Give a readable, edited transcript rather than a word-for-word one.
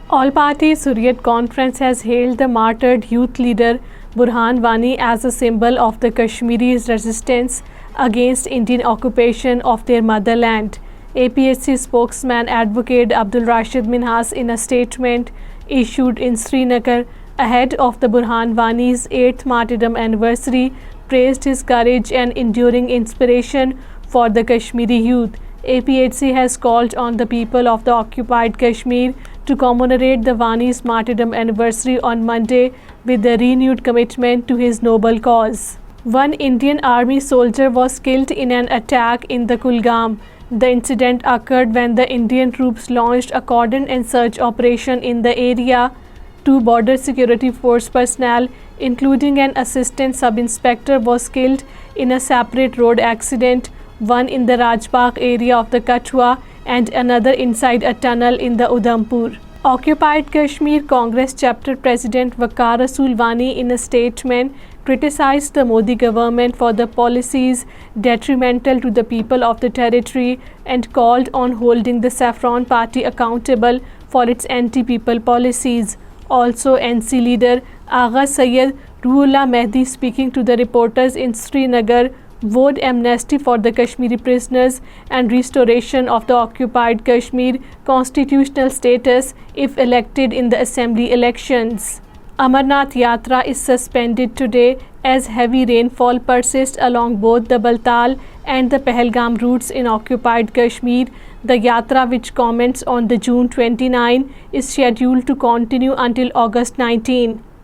All-party Hurriyat Conference has hailed the martyred youth leader Burhan Wani as a symbol of the Kashmiris' resistance against Indian occupation of their motherland. APHC spokesman Advocate Abdul Rashid Minhas, in a statement issued in Srinagar ahead of the Burhan Wani's 8th martyrdom anniversary, praised his courage and enduring inspiration for the Kashmiri youth. APHC has called on the people of the occupied Kashmir to commemorate the Wani's martyrdom anniversary on Monday with a renewed commitment to his noble cause. One Indian Army soldier was killed in an attack in the Kulgam. The incident occurred when the Indian troops launched a cordon and search operation in the area. Two border security force personnel, including an assistant sub-inspector, was killed in a separate road accident, one in the Rajbagh area of the Kathua and another inside a tunnel in the Udhampur. Occupied Kashmir Congress Chapter President Waqar Rasool Wani, in a statement, criticized the Modi government for the policies detrimental to the people of the territory and called on holding the Saffron Party accountable for its anti-people policies. Also, NC leader Agha Sayyid Ruhullah Mehdi, speaking to the reporters in Srinagar, vowed amnesty for the Kashmiri prisoners and restoration of the occupied Kashmir constitutional status if elected in the assembly elections. Amarnath Yatra is suspended today as heavy rainfall persists along both the Baltal and the Pahalgam routes in occupied Kashmir. The Yatra, which commences on the June 29, is scheduled to continue until August 19.